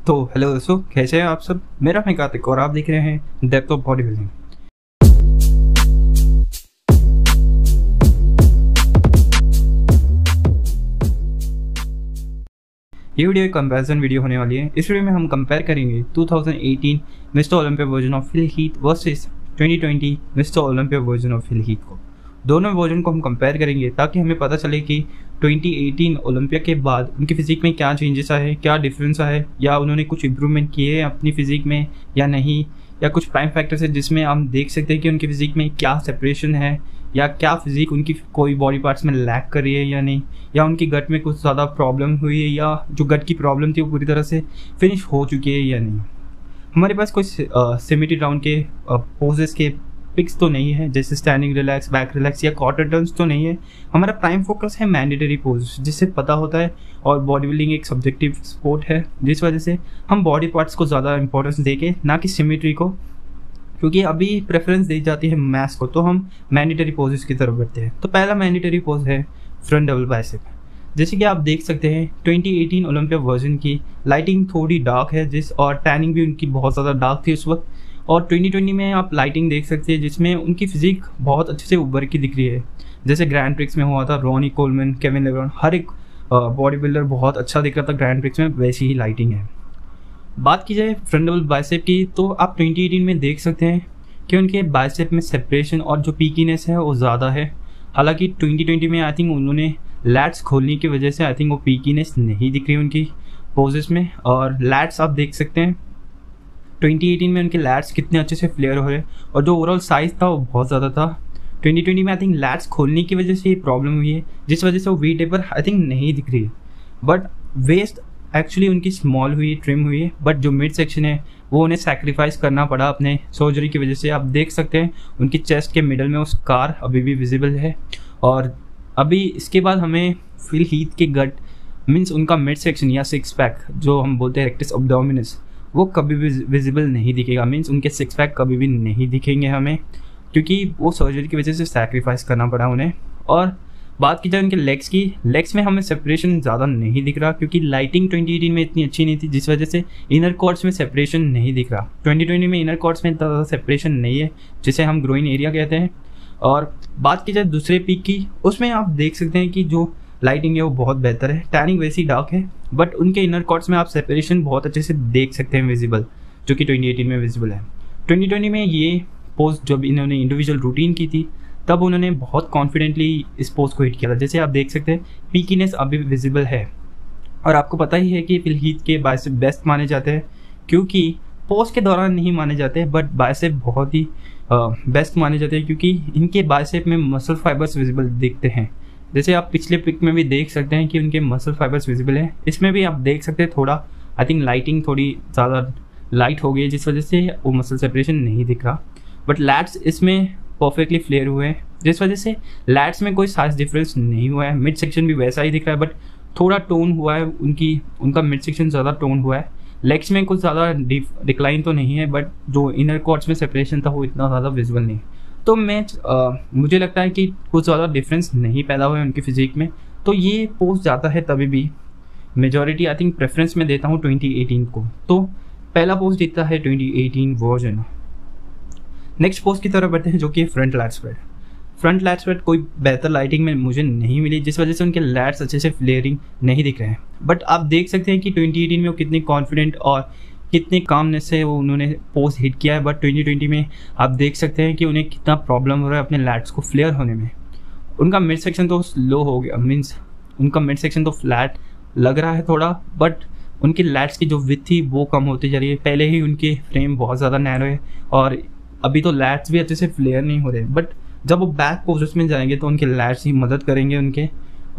तो हेलो दोस्तों, कैसे हैं आप सब। मेरा नाम कार्तिक और आप देख रहे हैं डेप्थ ऑफ बॉडी बिल्डिंग। ये वीडियो एक कंपैरिजन वीडियो होने वाली है। इस वीडियो में हम कंपेयर करेंगे 2018 Mister Olympia version of Phil Heath versus 2020 Mister Olympia version of Phil Heath को। दोनों वर्जन को हम कंपेयर करेंगे ताकि हमें पता चले कि 2018 ओलंपिया के बाद उनकी फिजिक में क्या चेंजेस आए, क्या डिफरेंस आए, या उन्होंने कुछ इंप्रूवमेंट किए हैं अपनी फिजिक में या नहीं, या कुछ प्राइम फैक्टर्स है जिसमें हम देख सकते हैं कि उनकी फिजिक में क्या सेपरेशन है, या क्या फिजिक उनकी कोई बॉडी पार्ट्स में लैक कर रही है या नहीं, या उनकी गट में कुछ ज़्यादा प्रॉब्लम हुई है, या जो गट की प्रॉब्लम थी वो पूरी तरह से फिनिश हो चुकी है या नहीं। हमारे पास कोई सिमेट्री राउंड के पोजेस के पिक्स तो नहीं है, जैसे स्टैंडिंग रिलैक्स, बैक रिलैक्स या क्वार्टर टर्न्स तो नहीं है। हमारा प्राइम फोकस है मैंडेटरी पोज, जिससे पता होता है, और बॉडी बिल्डिंग एक सब्जेक्टिव स्पोर्ट है, जिस वजह से हम बॉडी पार्ट्स को ज़्यादा इंपॉर्टेंस देके ना कि सिमेट्री को, क्योंकि अभी प्रेफरेंस दी जाती है मैथ्स को, तो हम मैंडेटरी पोजेस की तरफ बढ़ते हैं। तो पहला मैंडेटरी पोज है फ्रंट डबल बाइसेप। जैसे कि आप देख सकते हैं 2018 ओलंपिया वर्जन की लाइटिंग थोड़ी डार्क है, और टैनिंग भी उनकी बहुत ज़्यादा डार्क थी उस वक्त। और 2020 में आप लाइटिंग देख सकते हैं जिसमें उनकी फिजिक बहुत अच्छे से उभर की दिख रही है, जैसे ग्रैंड प्रिक्स में हुआ था। रॉनी कोलमैन, केविन लेब्रॉन, हर एक बॉडी बिल्डर बहुत अच्छा दिख रहा था ग्रैंड प्रिक्स में, वैसी ही लाइटिंग है। बात की जाए फ्रंट डबल बाइसेप की, तो आप 2018 में देख सकते हैं कि उनके बाइसेप में सेपरेशन और जो पीकीनेस है वो ज़्यादा है। हालांकि 2020 में आई थिंक उन्होंने लैट्स खोलने की वजह से आई थिंक वो पीकीनेस नहीं दिख रही उनकी पोजेस में। और लैट्स आप देख सकते हैं 2018 में उनके लैट्स कितने अच्छे से फ्लेयर हो रहे, और जो ओवरऑल साइज़ था वो बहुत ज़्यादा था। 2020 में आई थिंक लैट्स खोलने की वजह से ये प्रॉब्लम हुई है, जिस वजह से वो वी टेपर आई थिंक नहीं दिख रही है। बट वेस्ट एक्चुअली उनकी स्मॉल हुई, ट्रिम हुई है, बट जो मिड सेक्शन है वो उन्हें सैक्रिफाइस करना पड़ा अपने सर्जरी की वजह से। आप देख सकते हैं उनकी चेस्ट के मिडल में वो स्कार अभी भी विजिबल है। और अभी इसके बाद हमें फिल हीथ के गट मीन्स उनका मिड सेक्शन या सिक्स पैक जो हम बोलते हैं रेक्टस एब्डोमिनस, वो कभी भी विजिबल नहीं दिखेगा। मीन्स उनके सिक्स पैक कभी भी नहीं दिखेंगे हमें, क्योंकि वो सर्जरी की वजह से सैक्रिफाइस करना पड़ा उन्हें। और बात की जाए उनके लेग्स की, लेग्स में हमें सेपरेशन ज़्यादा नहीं दिख रहा, क्योंकि लाइटिंग 2018 में इतनी अच्छी नहीं थी, जिस वजह से इनर कॉर्ड्स में सेपरेशन नहीं दिख रहा। 2020 में इनर कॉर्ड्स में इतना ज़्यादा सेपरेशन नहीं है, जिसे हम ग्रोइन एरिया कहते हैं। और बात की जाए दूसरे पीक की, उसमें आप देख सकते हैं कि जो लाइटिंग है वो बहुत बेहतर है, टैनिंग वैसी डार्क है, बट उनके इनर कॉर्ड्स में आप सेपरेशन बहुत अच्छे से देख सकते हैं विजिबल, जो कि 2018 में विजिबल है। 2020 में ये पोज जब इन्होंने इंडिविजुअल रूटीन की थी, तब उन्होंने बहुत कॉन्फिडेंटली इस पोज को हिट किया था। जैसे आप देख सकते हैं पीकीनेस अभी विजिबल है, और आपको पता ही है कि फिल हीथ के बाइसेप बेस्ट माने जाते हैं, क्योंकि पोज के दौरान नहीं माने जाते, बट बाइसेप बहुत ही बेस्ट माने जाते हैं, क्योंकि इनके बाइसेप में मसल फाइबर्स विजिबल दिखते हैं। जैसे आप पिछले पिक में भी देख सकते हैं कि उनके मसल फाइबर्स विजिबल हैं। इसमें भी आप देख सकते हैं थोड़ा आई थिंक लाइटिंग थोड़ी ज़्यादा लाइट हो गई है, जिस वजह से वो मसल सेपरेशन नहीं दिख रहा। बट लैट्स इसमें परफेक्टली फ्लेयर हुए हैं, जिस वजह से लैट्स में कोई साइज डिफरेंस नहीं हुआ है। मिड सेक्शन भी वैसा ही दिख रहा है, बट थोड़ा टोन हुआ है उनका मिड सेक्शन ज़्यादा टोन हुआ है। लेग्स में कुछ ज़्यादा डिक्लाइन तो नहीं है, बट जो इनर कॉर्ड्स में सेपरेशन था वो इतना ज़्यादा विजिबल नहीं। तो मुझे लगता है कि कुछ ज़्यादा डिफरेंस नहीं पैदा हुआ है उनकी फिजिक में। तो ये पोस्ट जाता है तभी भी मेजॉरिटी आई थिंक प्रेफरेंस में देता हूँ 2018 को। तो पहला पोस्ट जीतता है 2018 वर्जन। नेक्स्ट पोस्ट की तरफ बढ़ते हैं, जो कि front lat spread. Front lat spread कोई बेहतर लाइटिंग में मुझे नहीं मिली, जिस वजह से उनके लैट्स अच्छे से फ्लेयरिंग नहीं दिख रहे हैं। बट आप देख सकते हैं कि 2018 में वो कितने कॉन्फिडेंट और कितने कामनेस से वो उन्होंने पोस्ट हिट किया है। बट 2020 में आप देख सकते हैं कि उन्हें कितना प्रॉब्लम हो रहा है अपने लैट्स को फ्लेयर होने में। उनका मिड सेक्शन तो लो हो गया, मीन्स उनका मिड सेक्शन तो फ्लैट लग रहा है थोड़ा, बट उनकी लैट्स की जो विड्थ थी वो कम होती जा रही है। पहले ही उनके फ्रेम बहुत ज़्यादा नैरो है, और अभी तो लैट्स भी अच्छे से फ्लेयर नहीं हो रहे। बट जब वो बैक पोजेस में जाएंगे तो उनके लैट्स ही मदद करेंगे, उनके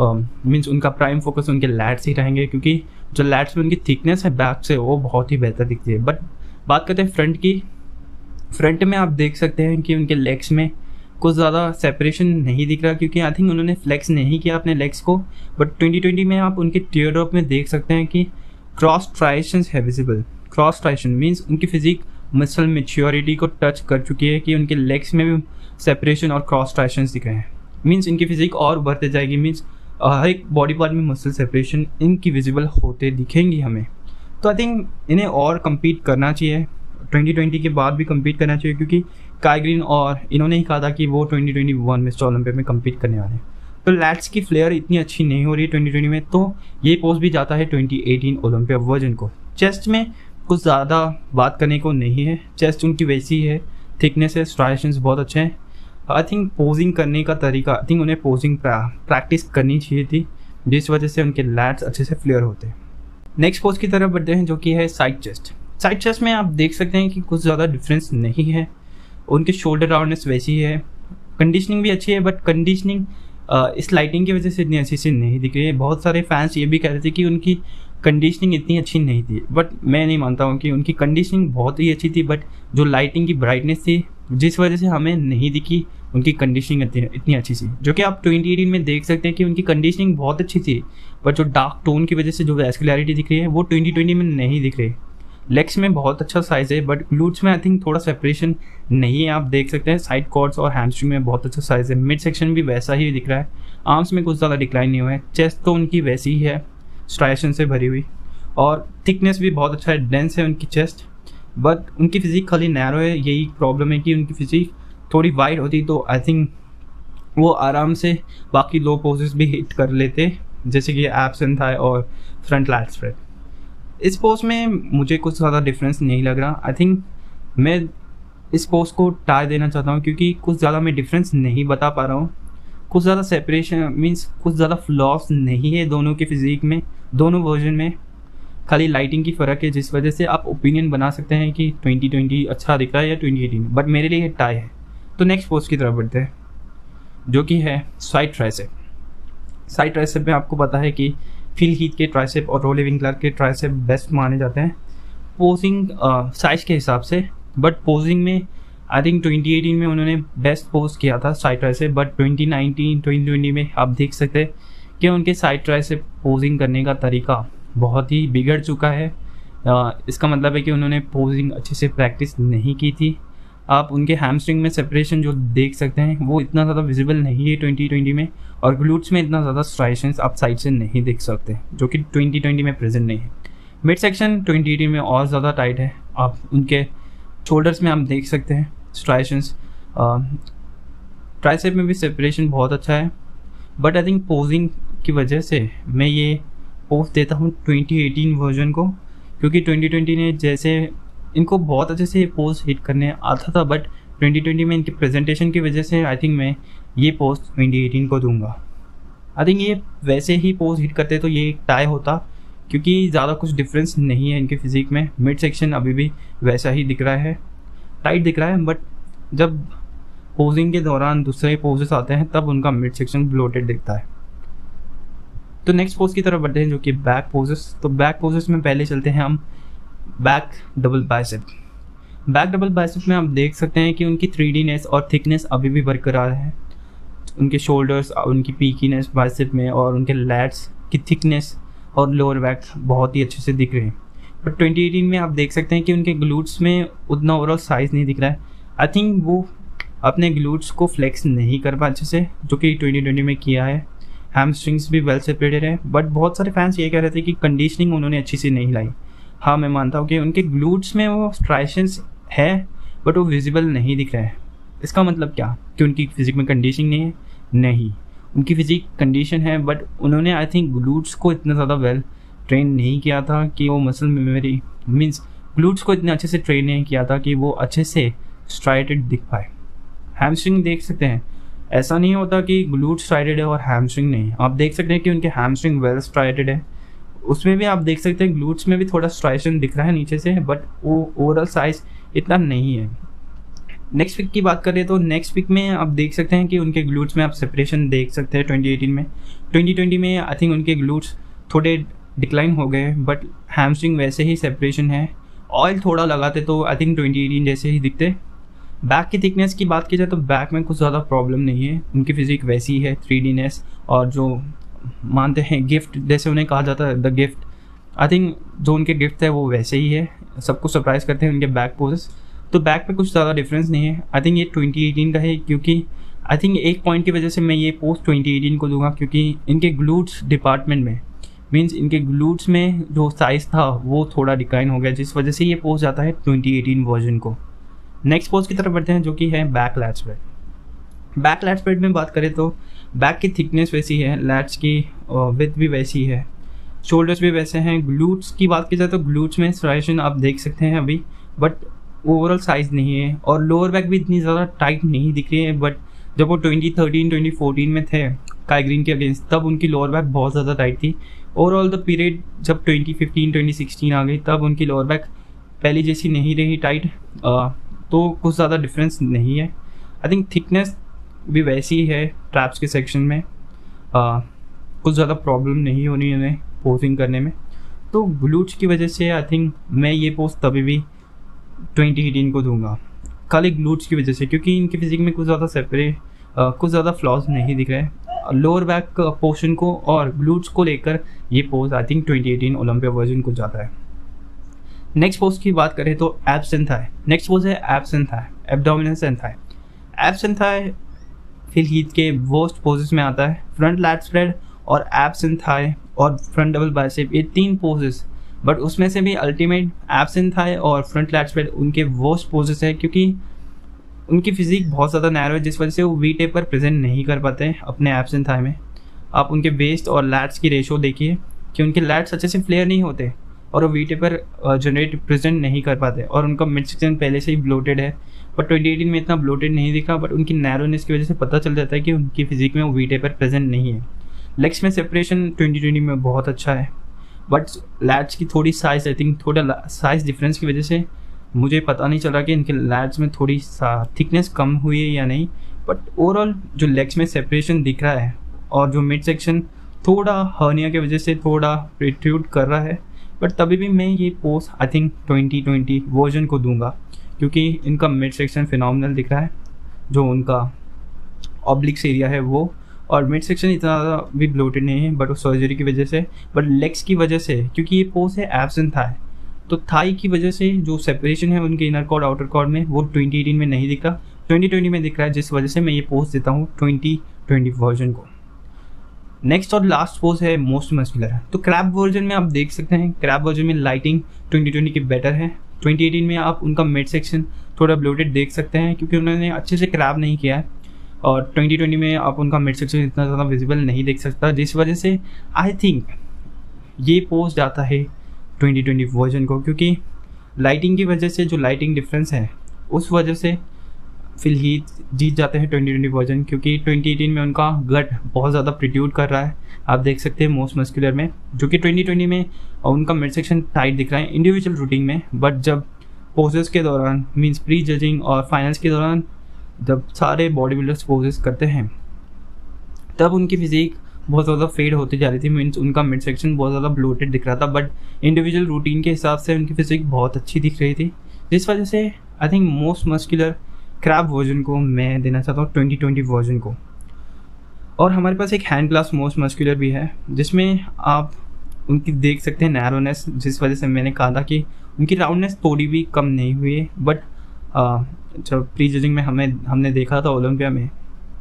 मीन्स उनका प्राइम फोकस उनके लैट्स ही रहेंगे, क्योंकि जो लैट्स में उनकी थिकनेस है बैक से वो बहुत ही बेहतर दिखती है। बट बात करते हैं फ्रंट की। फ्रंट में आप देख सकते हैं कि उनके लेग्स में कुछ ज़्यादा सेपरेशन नहीं दिख रहा, क्योंकि आई थिंक उन्होंने फ्लेक्स नहीं किया अपने लेग्स को। बट 2020 में आप उनके टीयर ड्रॉप में देख सकते हैं कि क्रॉस ट्राइशंस है विजिबल। क्रॉस ट्राइशन मीन्स उनकी फिजिक मसल मेच्योरिटी को टच कर चुकी है, कि उनके लेग्स में भी सेपरेशन और क्रॉस ट्राइशंस दिख रहे हैं। मीन्स इनकी फिजिक और बढ़ते जाएगी, मीन्स हर एक बॉडी पार्ट में मसल सेपरेशन इनकी विजिबल होते दिखेंगी हमें। तो आई थिंक इन्हें और कम्पीट करना चाहिए, 2020 के बाद भी कम्पीट करना चाहिए, क्योंकि काई ग्रीन और इन्होंने ही कहा था कि वो 2021 मिस्टर ओलंपिया में कम्पीट करने वाले हैं। तो लैट्स की फ्लेयर इतनी अच्छी नहीं हो रही है 2020 में, तो ये पोस्ट भी जाता है 2018 ओलंपिया वर्जन को। चेस्ट में कुछ ज़्यादा बात करने को नहीं है, चेस्ट उनकी वैसी है, थिकनेस है, स्ट्राइशंस बहुत अच्छे हैं। आई थिंक पोजिंग करने का तरीका, आई थिंक उन्हें पोजिंग प्रैक्टिस करनी चाहिए थी, जिस वजह से उनके लैट्स अच्छे से फ्लेयर होते हैं। नेक्स्ट पोस्ट की तरफ बढ़ते हैं, जो कि है साइड चेस्ट। साइड चेस्ट में आप देख सकते हैं कि कुछ ज़्यादा डिफरेंस नहीं है, उनके शोल्डर राउंडनेस वैसी है, कंडीशनिंग भी अच्छी है, बट कंडीशनिंग इस लाइटिंग की वजह से इतनी अच्छी से नहीं दिख रही है। बहुत सारे फैंस ये भी कह रहे थे कि उनकी कंडीशनिंग इतनी अच्छी नहीं थी, बट मैं नहीं मानता हूँ कि उनकी कंडीशनिंग बहुत ही अच्छी थी, बट जो लाइटिंग की ब्राइटनेस थी जिस वजह से हमें नहीं दिखी उनकी कंडीशनिंग इतनी अच्छी थी। जो कि आप 2018 में देख सकते हैं कि उनकी कंडीशनिंग बहुत अच्छी थी, बट जो डार्क टोन की वजह से जो वैस्कुलरिटी दिख रही है वो 2020 में नहीं दिख रही। लेग्स में बहुत अच्छा साइज़ है, बट ग्लूट्स में आई थिंक थोड़ा सेपरेशन नहीं है, आप देख सकते हैं। साइड कॉर्ड्स और हैमस्ट्रिंग में बहुत अच्छा साइज़ है, मिड सेक्शन भी वैसा ही दिख रहा है, आर्म्स में कुछ ज़्यादा डिक्लाइन नहीं हुआ है, चेस्ट तो उनकी वैसी ही है, स्ट्राइशन से भरी हुई, और थिकनेस भी बहुत अच्छा है, डेंस है उनकी चेस्ट। बट उनकी फिजिक खाली नैरो है, यही प्रॉब्लम है कि उनकी फिजिक थोड़ी वाइड होती तो आई थिंक वो आराम से बाकी लो पोजेस भी हिट कर लेते, जैसे कि एब्स एंड थाई और फ्रंट लैट स्प्रेड। इस पोस्ट में मुझे कुछ ज़्यादा डिफरेंस नहीं लग रहा। आई थिंक मैं इस पोस्ट को टाई देना चाहता हूँ, क्योंकि कुछ ज़्यादा मैं डिफरेंस नहीं बता पा रहा हूँ, कुछ ज़्यादा सेपरेशन मीन्स कुछ ज़्यादा फ्लॉस नहीं है दोनों के फिजिक में, दोनों वर्जन में, खाली लाइटिंग की फ़र्क है, जिस वजह से आप ओपिनियन बना सकते हैं कि 2020 अच्छा दिख रहा है या 2018, बट मेरे लिए टाई है। तो नेक्स्ट पोस्ट की तरफ बढ़ते हैं, जो कि है साइड ट्राइसेप। साइड ट्राइसेप में आपको पता है कि फिल हीथ के ट्राइसेप और रोली विंकलर के ट्राइसेप बेस्ट माने जाते हैं पोजिंग साइज के हिसाब से, बट पोजिंग में आई थिंक 2018 में उन्होंने बेस्ट पोज किया था साइड ट्राइसेप, बट 2019-2020 में आप देख सकते हैं कि उनके साइड ट्राइसेप पोजिंग करने का तरीका बहुत ही बिगड़ चुका है। इसका मतलब है कि उन्होंने पोजिंग अच्छे से प्रैक्टिस नहीं की थी। आप उनके हैमस्ट्रिंग में सेपरेशन जो देख सकते हैं वो इतना ज़्यादा विजिबल नहीं है 2020 में, और ग्लूट्स में इतना ज़्यादा स्ट्राइशंस आप साइड से नहीं देख सकते, जो कि 2020 में प्रेजेंट नहीं है। मिड सेक्शन 2018 में और ज़्यादा टाइट है, आप उनके शोल्डर्स में आप देख सकते हैं स्ट्राइशंस, ट्राइसेप में भी सेपरेशन बहुत अच्छा है, बट आई थिंक पोजिंग की वजह से मैं ये पोस्ट देता हूँ 2018 वर्जन को, क्योंकि 2020 ने जैसे इनको बहुत अच्छे से पोस्ट हिट करने आता था, बट 2020 में इनकी प्रेजेंटेशन की वजह से आई थिंक मैं ये पोस्ट 2018 को दूंगा। आई थिंक ये वैसे ही पोस्ट हिट करते तो ये एक टाई होता, क्योंकि ज़्यादा कुछ डिफरेंस नहीं है इनके फिजिक में। मिड सेक्शन अभी भी वैसा ही दिख रहा है, टाइट दिख रहा है, बट जब पोजिंग के दौरान दूसरे पोजेस आते हैं तब उनका मिड सेक्शन ब्लोटेड दिखता है। तो नेक्स्ट पोज की तरफ बढ़ते हैं, जो कि बैक पोजेस। तो बैक पोजेस में पहले चलते हैं हम back double bicep. Back double bicep में आप देख सकते हैं कि उनकी 3Dनेस और थिकनेस अभी भी बरकरार है, उनके शोल्डर्स, उनकी पीकीनेस बाइसेप में, और उनके लैट्स की थिकनेस और लोअर बैक बहुत ही अच्छे से दिख रहे हैं। बट 2018 में आप देख सकते हैं कि उनके ग्लूट्स में उतना ओवरऑल साइज़ नहीं दिख रहा है। आई थिंक वो अपने ग्लूट्स को फ्लेक्स नहीं कर पाए अच्छे से, जो कि 2020 में किया है। हैमस्ट्रिंग्स भी वेल सेपरेटेड है, बट बहुत सारे फैंस ये कह रहे थे कि कंडीशनिंग उन्होंने अच्छी से नहीं लाई। हाँ, मैं मानता हूँ कि उनके ग्लूट्स में वो स्ट्राइशंस है, बट वो विजिबल नहीं दिख रहा है। इसका मतलब क्या कि उनकी फिजिक में कंडीशनिंग नहीं है? नहीं, उनकी फिजिक कंडीशन है, बट उन्होंने आई थिंक ग्लूट्स को इतना ज़्यादा वेल ट्रेन नहीं किया था कि वो मसल मेमोरी मीन्स ग्लूट्स को इतने अच्छे से ट्रेन नहीं किया था कि वो अच्छे से स्ट्राइटेड दिख पाए। हैमस्ट्रिंग देख सकते हैं, ऐसा नहीं होता कि ग्लूट स्ट्राइटेड है और हैमस्ट्रिंग नहीं। आप देख सकते हैं कि उनके हैमस्ट्रिंग वेल स्ट्राइटेड है, उसमें भी आप देख सकते हैं ग्लूट्स में भी थोड़ा स्ट्राइशन दिख रहा है नीचे से, बट वो ओवरऑल साइज इतना नहीं है। नेक्स्ट पिक की बात करें तो नेक्स्ट पिक में आप देख सकते हैं कि उनके ग्लूट्स में आप सेपरेशन देख सकते हैं 2018 में। 2020 में आई थिंक उनके ग्लूट्स थोड़े डिक्लाइन हो गए, बट हैमस्ट्रिंग वैसे ही सेपरेशन है। ऑयल थोड़ा लगाते तो आई थिंक 2018 जैसे ही दिखते। बैक की थिकनेस की बात की जाए तो बैक में कुछ ज़्यादा प्रॉब्लम नहीं है, उनकी फिजिक वैसी है, 3Dनेस, और जो मानते हैं गिफ्ट, जैसे उन्हें कहा जाता है द गिफ्ट, आई थिंक जो उनके गिफ्ट है वो वैसे ही है, सबको सरप्राइज करते हैं उनके बैक पोजेस। तो बैक पे कुछ ज़्यादा डिफरेंस नहीं है। आई थिंक ये 2018 का है, क्योंकि आई थिंक एक पॉइंट की वजह से मैं ये पोस्ट 2018 को दूंगा, क्योंकि इनके ग्लूट्स डिपार्टमेंट में मीन्स इनके ग्लूट्स में जो साइज़ था वो थोड़ा डिक्लाइन हो गया, जिस वजह से ये पोज जाता है 2018 वर्जन को। नेक्स्ट पोज की तरफ बढ़ते हैं जो कि है back lat spread. Back lat spread में बात करें तो बैक की थिकनेस वैसी है, लैट्स की विड्थ भी वैसी है, शोल्डर्स भी वैसे हैं। ग्लूट्स की बात की जाए तो ग्लूट्स में स्ट्राइएशन आप देख सकते हैं अभी, बट ओवरऑल साइज़ नहीं है। और लोअर बैक भी इतनी ज़्यादा टाइट नहीं दिख रही है, बट जब वो 2013-2014 में थे काई ग्रीन के अगेंस्ट, तब उनकी लोअर बैक बहुत ज़्यादा टाइट थी। ओवरऑल द पीरियड जब 2015-2016 आ गई, तब उनकी लोअर बैक पहले जैसी नहीं रही टाइट, तो कुछ ज़्यादा डिफरेंस नहीं है। आई थिंक थिकनेस भी वैसी ही है ट्रैप्स के सेक्शन में, कुछ ज़्यादा प्रॉब्लम नहीं होनी है उन्हें पोजिंग करने में। तो ग्लूट्स की वजह से आई थिंक मैं ये पोज तभी भी 2018 को दूंगा, खाली ग्लूट्स की वजह से, क्योंकि इनकी फिजिक में कुछ ज़्यादा फ्लॉज नहीं दिख रहे हैं। लोअर बैक पोर्शन को और ग्लूट्स को लेकर ये pose I think 2018 Olympia version को जाता है। नेक्स्ट पोज की बात करें तो abs and thigh. Next pose है abs and thigh, abdominals and thigh. Abs and thigh Phil Heath के वर्स्ट पोजेस में आता है। फ्रंट लैट स्प्रेड और एब्स एंड थाई और फ्रंट डबल बाइसेप, ये 3 पोजेस, बट उसमें से भी अल्टीमेट एब्स एंड थाई और फ्रंट लैट स्प्रेड उनके वर्स्ट पोजेस है, क्योंकि उनकी फिजिक बहुत ज़्यादा नैरो है, जिस वजह से वो वी टेप पर प्रेजेंट नहीं कर पाते हैं अपने एब्स एंड थाई में। आप उनके वेस्ट और लैट्स की रेशो देखिए कि उनके लैट्स अच्छे से फ्लेयर नहीं होते और वो वी टेप पर जनरेट प्रेजेंट नहीं कर पाते, और उनका मिड सेक्शन पहले से ही ब्लोटेड है। बट 2018 में इतना ब्लोटेड नहीं दिखा, बट उनकी नैरोनेस की वजह से पता चल जाता है कि उनकी फिजिक में वो वी टेप पर प्रेजेंट नहीं है। लेग्स में सेपरेशन 2020 में बहुत अच्छा है, बट लैट्स की थोड़ी साइज, आई थिंक थोड़ा साइज डिफरेंस की वजह से मुझे पता नहीं चला कि इनके लैट्स में थोड़ी थिकनेस कम हुई है या नहीं। बट ओवरऑल जो लेग्स में सेपरेशन दिख रहा है और जो मिड सेक्शन थोड़ा हर्निया की वजह से थोड़ा प्रिट्रूड कर रहा है, बट तभी भी मैं ये पोज आई थिंक 2020 वर्जन को दूंगा, क्योंकि इनका मिड सेक्शन फिनोमिनल दिख रहा है, जो उनका ऑब्लिक्स एरिया है वो, और मिड सेक्शन इतना ज़्यादा भी ब्लोटेड नहीं है, बट वो सर्जरी की वजह से, बट लेग्स की वजह से, क्योंकि ये पोज है एब्स एंड थाई, तो थाई की वजह से जो सेपरेशन है उनके इनर कॉर्ड आउटर कॉर्ड में, वो 2018 में नहीं दिख रहा, 2020 में दिख रहा है, जिस वजह से मैं ये पोज देता हूँ 2020 वर्जन को। नेक्स्ट और लास्ट पोज है मोस्ट मस्कुलर। तो क्रैब वर्जन में आप देख सकते हैं, क्रैब वर्जन में लाइटिंग 2020 की बेटर है। 2018 में आप उनका मिड सेक्शन थोड़ा ब्लोटेड देख सकते हैं, क्योंकि उन्होंने अच्छे से क्रैब नहीं किया है, और 2020 में आप उनका मिड सेक्शन इतना ज़्यादा विजिबल नहीं देख सकता, जिस वजह से आई थिंक ये पोज जाता है 2020 वर्जन को, क्योंकि लाइटिंग की वजह से जो लाइटिंग डिफरेंस है उस वजह से फिल हीथ जीत जाते हैं 2020 वर्जन, क्योंकि 2018 में उनका गट बहुत ज़्यादा प्रिट्यूड कर रहा है, आप देख सकते हैं मोस्ट मस्कुलर में, जो कि 2020 में उनका मिड सेक्शन टाइट दिख रहा है इंडिविजुअल रूटीन में। बट जब पोजेस के दौरान, मींस प्री जजिंग और फाइनल्स के दौरान, जब सारे बॉडी बिल्डर्स पोजेस करते हैं, तब उनकी फिजिक बहुत ज़्यादा फेड होती जा रही थी, मीन्स उनका मिड सेक्शन बहुत ज़्यादा ब्लोटेड दिख रहा था, बट इंडिविजुअल रूटीन के हिसाब से उनकी फिजिक बहुत अच्छी दिख रही थी, जिस वजह से I think most muscular crab version को मैं देना चाहता हूँ 2020 वर्जन को। और हमारे पास एक हैंड क्लास मोस्ट मस्कुलर भी है, जिसमें आप उनकी देख सकते हैं नैरोनेस, जिस वजह से मैंने कहा था कि उनकी राउंडनेस थोड़ी भी कम नहीं हुई है। बट जब प्री जजिंग में हमने देखा था ओलंपिया में,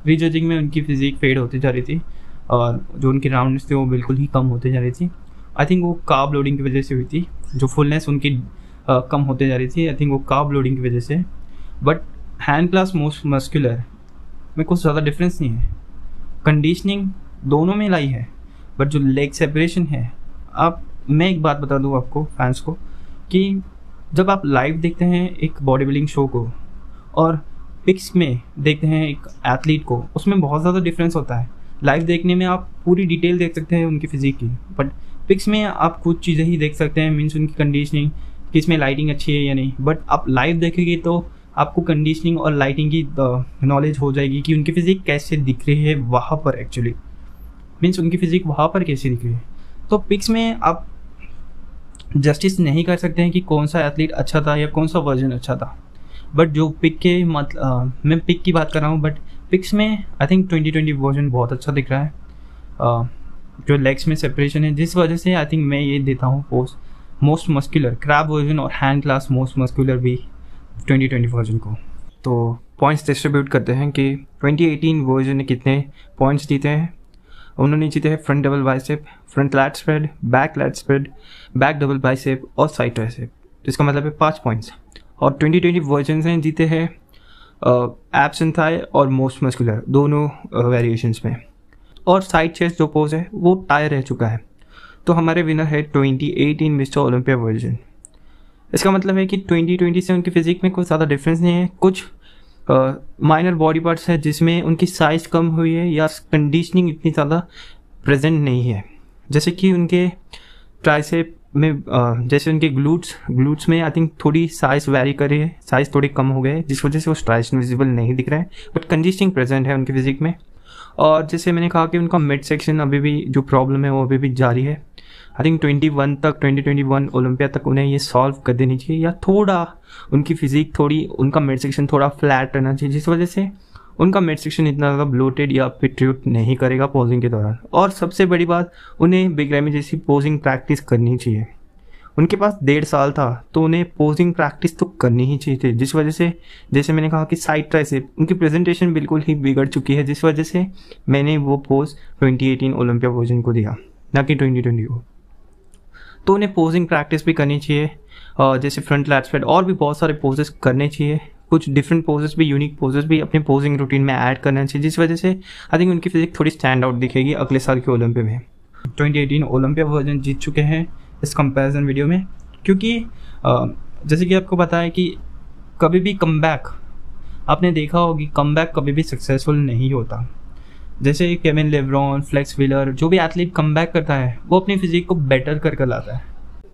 प्री जजिंग में उनकी फिजिक फेड होती जा रही थी और जो उनकी राउंडनेस थी वो बिल्कुल ही कम होते जा रही थी। आई थिंक वो कार्ब लोडिंग की वजह से हुई थी, जो फुलनेस उनकी कम होते जा रही थी, आई थिंक वो कार्ब लोडिंग की वजह से। But hand class most muscular में कुछ ज़्यादा डिफरेंस नहीं है, कंडीशनिंग दोनों में लाई है, बट जो लेग सेपरेशन है, मैं एक बात बता दूँ आपको फैंस को, कि जब आप लाइव देखते हैं एक बॉडी बिल्डिंग शो को और पिक्स में देखते हैं एक एथलीट को, उसमें बहुत ज़्यादा डिफरेंस होता है। लाइव देखने में आप पूरी डिटेल देख सकते हैं उनकी फिजिक की, बट पिक्स में आप कुछ चीज़ें ही देख सकते हैं, मीन्स उनकी कंडीशनिंग, कि इसमें लाइटिंग अच्छी है या नहीं। बट आप लाइव देखेंगे तो आपको कंडीशनिंग और लाइटिंग की नॉलेज हो जाएगी कि उनकी फिजिक कैसे दिख रही है वहाँ पर, एक्चुअली मीन्स उनकी फिजिक वहाँ पर कैसे दिख रही है। तो पिक्स में आप जस्टिस नहीं कर सकते हैं कि कौन सा एथलीट अच्छा था या कौन सा वर्जन अच्छा था, बट जो पिक के मैं पिक की बात कर रहा हूँ, बट पिक्स में आई थिंक 2020 वर्जन बहुत अच्छा दिख रहा है। जो लेग्स में सेपरेशन है, जिस वजह से आई थिंक मैं ये देता हूँ post most muscular crab version और हैंड क्लास मोस्ट मस्कुलर भी 2020 वर्जन को। तो पॉइंट्स डिस्ट्रीब्यूट करते हैं कि 2018 वर्जन ने कितने पॉइंट्स जीते हैं। उन्होंने जीते हैं front double bicep, front lat spread, back double bicep और साइड ट्राइसेप। तो इसका मतलब है 5 पॉइंट्स। और 2020 वर्जन हैं जीते हैं एब्स एंड थाई और मोस्ट मस्कुलर दोनों वेरिएशंस में। और साइड चेस्ट जो पोज है वो टाई रह चुका है। तो हमारे विनर है 2018 मिस्टर ओलंपिया वर्जन। इसका मतलब है कि 2020 से उनकी फिजिक में कोई ज़्यादा डिफरेंस नहीं है। कुछ माइनर बॉडी पार्ट्स है जिसमें उनकी साइज़ कम हुई है या कंडीशनिंग इतनी ज़्यादा प्रेजेंट नहीं है। जैसे कि उनके ट्राइसेप में जैसे उनके ग्लूट्स में आई थिंक थोड़ी साइज़ वेरी कर रही है, साइज़ थोड़ी कम हो गए जिस वजह से वो ट्राइस विजिबल नहीं दिख रहा है, बट कंडीशनिंग प्रेजेंट है उनकी फिजिक में। और जैसे मैंने कहा कि उनका मिड सेक्शन अभी भी जो प्रॉब्लम है वो अभी भी जारी है। आई थिंक 2021 ओलंपिया तक उन्हें ये सॉल्व कर देनी चाहिए, या थोड़ा उनकी फिजिक उनका मिड सेक्शन थोड़ा फ्लैट रहना चाहिए जिस वजह से उनका मिड सेक्शन इतना ज़्यादा ब्लोटेड या प्रोट्रूड नहीं करेगा पोजिंग के दौरान। और सबसे बड़ी बात, उन्हें बिग रैमी जैसी पोजिंग प्रैक्टिस करनी चाहिए। उनके पास 1.5 साल था तो उन्हें पोजिंग प्रैक्टिस तो करनी ही चाहिए थी, जिस वजह से जैसे मैंने कहा कि साइड ट्राइसेप उनकी प्रेजेंटेशन बिल्कुल ही बिगड़ चुकी है, जिस वजह से मैंने वो पोज 2018 ओलंपिया वर्जन को दिया, ना कि 2020 को। तो उन्हें पोजिंग प्रैक्टिस भी करनी चाहिए, जैसे फ्रंट लैट स्प्रेड और भी बहुत सारे पोजेस करने चाहिए। कुछ डिफरेंट पोजेस भी, यूनिक पोजेस भी अपने पोजिंग रूटीन में ऐड करना चाहिए, जिस वजह से आई थिंक उनकी फिजिक थोड़ी स्टैंड आउट दिखेगी अगले साल के ओलंपिया में। 2018 ओलंपिया वर्जन जीत चुके हैं इस कंपैरिजन वीडियो में, क्योंकि जैसे कि आपको पता है कि कभी भी कमबैक, आपने देखा होगी कमबैक कभी भी सक्सेसफुल नहीं होता। जैसे केविन लेब्रॉन, फ्लेक्स व्हीलर, जो भी एथलीट कमबैक करता है वो अपनी फिजिक को बेटर करके लाता है।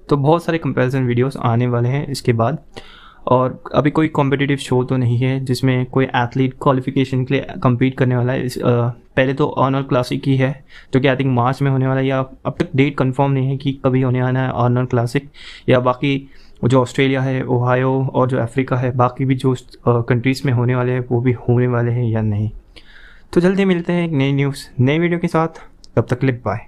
तो बहुत सारे कंपैरिजन वीडियोस आने वाले हैं इसके बाद, और अभी कोई कॉम्पिटिटिव शो तो नहीं है जिसमें कोई एथलीट क्वालिफिकेशन के लिए कम्पीट करने वाला है। पहले तो आर्नोल्ड क्लासिक ही है जो कि आई थिंक मार्च में होने वाला है, या अब तक डेट कंफर्म नहीं है कि कभी होने वाला है आर्नोल्ड क्लासिक, या बाकी जो ऑस्ट्रेलिया है, ओहायो और जो अफ्रीका है, बाकी भी जो कंट्रीज़ में होने वाले हैं वो भी होने वाले हैं या नहीं। तो जल्दी मिलते हैं एक नई न्यूज़ नई वीडियो के साथ, तब तक के लिए बाय।